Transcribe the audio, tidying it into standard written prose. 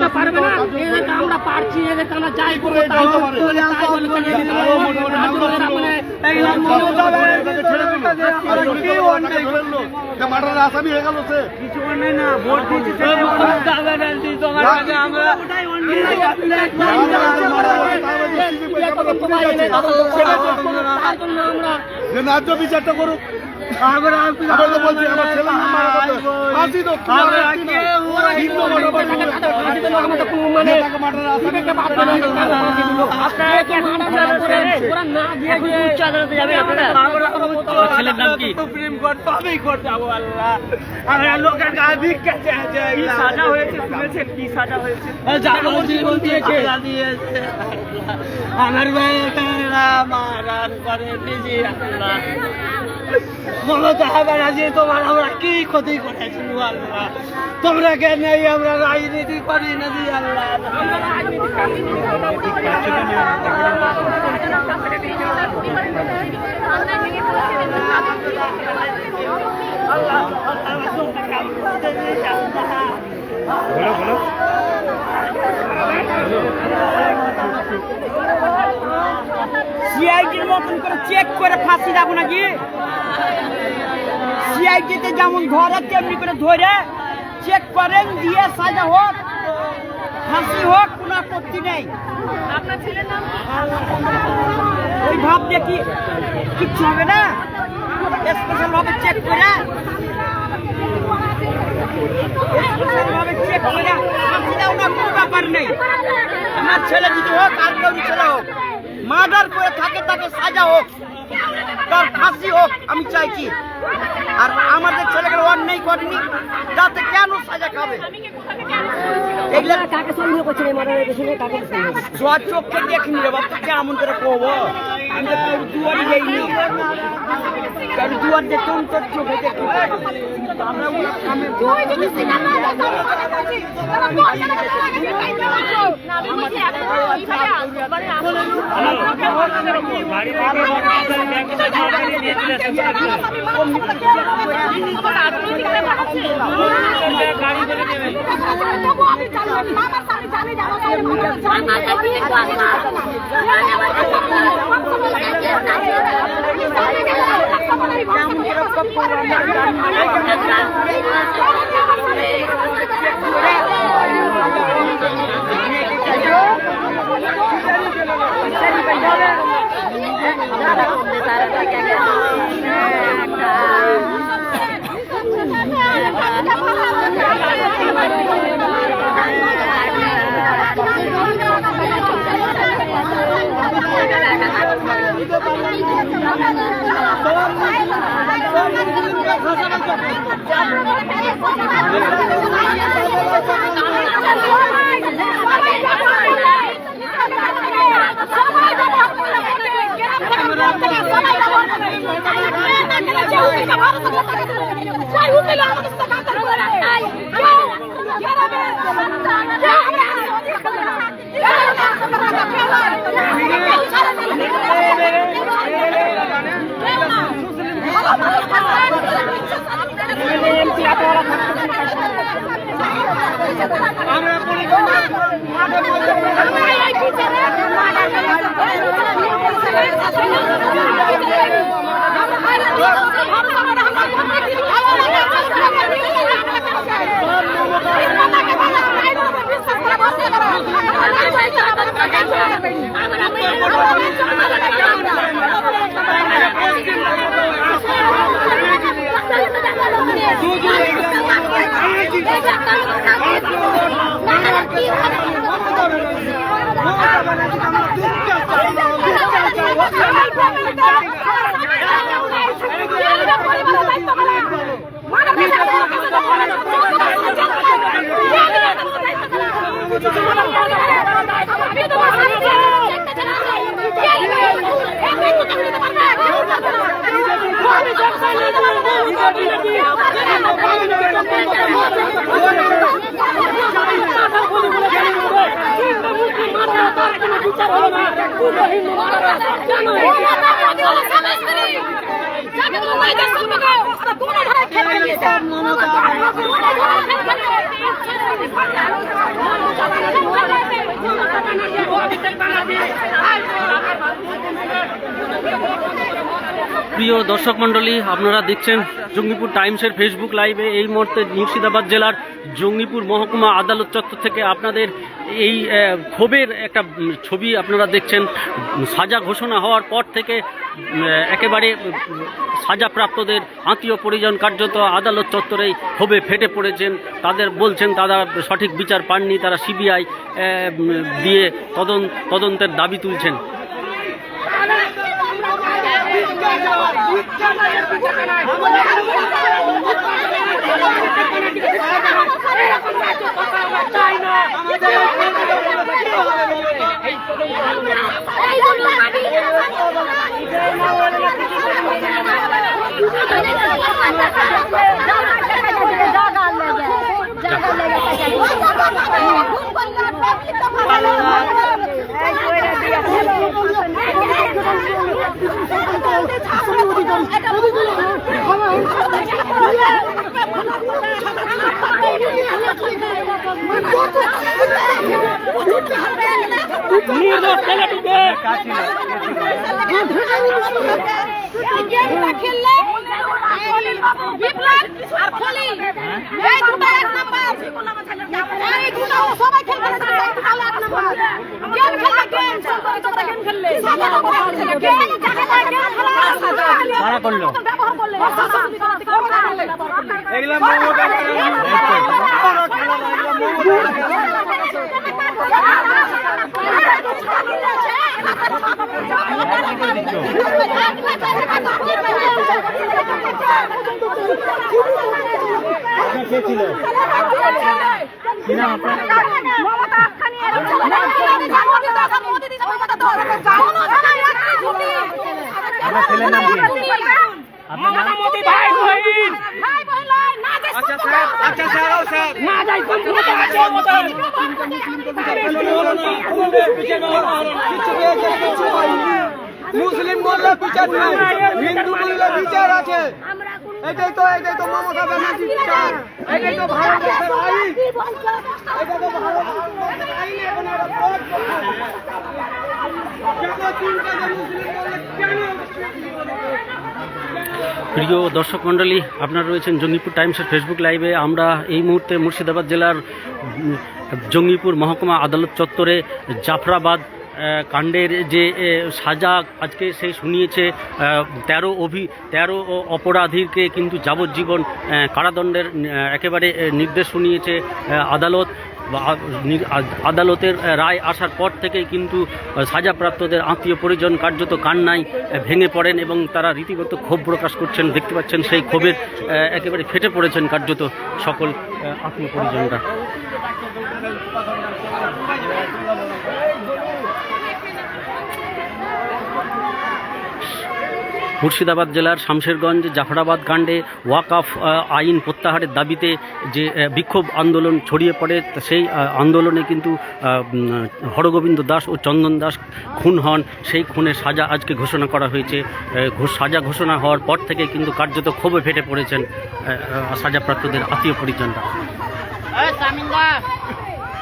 দিতে পারবে না, এদেরকে আমরা পারছি, এদেরকে আমরা যাই করবো তাই আসামি হয়ে গেল সে কিছু অন্যায় না, ভোট দিচ্ছি ন্যায্য বিচারটা করুক। ছেলের নাম কি? প্রেম করতে হবেই করতে যাবো। আল্লাহ, আমরা লোকের গায়ে ভিক্ষা চেয়েছে। কি সাজা হয়েছে শুনেছেন? কি সাজা হয়েছে? আমার মেয়েরা মারান করে দিদি। আল্লাহ, মমতা হবে না যে তোমার আমরা কি ক্ষতি করেছি আল্লাহ, তোমরা কে নেই আমরা রাজনীতি করি না দি আল্লাহ। সিআইডির মতন করে চেক করে ফাঁসি যাবো নাকি? সিআইডিতে যেমন ধরে তেমনি করে ধরে চেক করেন, দিয়ে সাজা হোক, ফাঁসি হোক, কোনো আপত্তি নেই। আপনার ছেলের নাম ওই ভাব দেখি কিচ্ছু হবে না, স্পেশাল ভাবে চেক করে, স্পেশাল ভাবে চেক করে ফাঁসি দাও না, কোনো ব্যাপার নেই। আমার ছেলে যদি হোক আর কেউ ছেলে হোক, মার্ডার করে থাকে তাকে সাজা হোক, তার ফাঁসি হোক, আমি চাইছি। আর আমাদের ছেলেকে অন্যায় করেনি, যাতে কেন সাজা খাবে? কাকে সন্দেহ করছেন এই মার্ডারের পেছনে? কাকে চোখকে দেখিনি রে বাবা, কেমন করে কব? আমি তো কারোর দুয়ারে যাইনি, কারোর দুয়ার দেখুন তোর চোখে দেখুন। বিচার প্রিয় দর্শক মণ্ডলী, আপনারা দেখছেন জঙ্গিপুর টাইমসের ফেসবুক লাইভে। এই মুহূর্তে মুর্শিদাবাদ জেলার জঙ্গিপুর মহকুমা আদালত চত্বর থেকে আপনাদের এই ক্ষোভের একটা ছবি আপনারা দেখছেন। সাজা ঘোষণা হওয়ার পর থেকে একেবারে সাজাপ্রাপ্তদের আত্মীয় পরিজন কার্যত আদালত চত্বরেই ক্ষোভে ফেটে পড়েছেন। তাদের বলছেন তারা সঠিক বিচার পাননি, তারা সিবিআই দিয়ে তদন্তের দাবি তুলছেন। মুসলিম বললে বিচার নাই, হিন্দু বললে বিচার আছে। এটাই তো মমতা ব্যানার্জি বিচার, এটাই তো ভারতবর্ষের আইন, এটা তো ভারতবর্ষের আইন। এখন একটা পথ প্রিয় দর্শক মণ্ডলী, আপনারা রয়েছেন জঙ্গিপুর টাইমসের ফেসবুক লাইভে। আমরা এই মুহূর্তে মুর্শিদাবাদ জেলার জঙ্গিপুর মহকুমা আদালত চত্বরে জাফরাবাদ কাণ্ডের যে সাজা আজকে সে শুনিয়েছে 13 অপরাধীকে কিন্তু যাবজ্জীবন কারাদণ্ডের একেবারে নির্দেশ শুনিয়েছে আদালত। আদালতের রায় আসার পর থেকেই কিন্তু সাজাপ্রাপ্তদের আত্মীয় পরিজন কার্যত কান্নায় ভেঙে পড়েন এবং তারা রীতিমতো ক্ষোভ প্রকাশ করছেন। দেখতে পাচ্ছেন সেই ক্ষোভের একেবারে ফেটে পড়েছেন কার্যত সকল আত্মীয় পরিজনরা। মুর্শিদাবাদ জেলার শামশেরগঞ্জ জাফরাবাদ কাণ্ডে ওয়াকফ আইন প্রত্যাহারের দাবিতে যে বিক্ষোভ আন্দোলন ছড়িয়ে পড়ে, সেই আন্দোলনে কিন্তু হরগোবিন্দ দাস ও চন্দন দাস খুন হন। সেই খুনের সাজা আজকে ঘোষণা করা হয়েছে। সাজা ঘোষণা হওয়ার পর থেকে কিন্তু কার্যত ক্ষোভে ফেটে পড়েছেন সাজাপ্রাপ্তদের আত্মীয় পরিজনরা।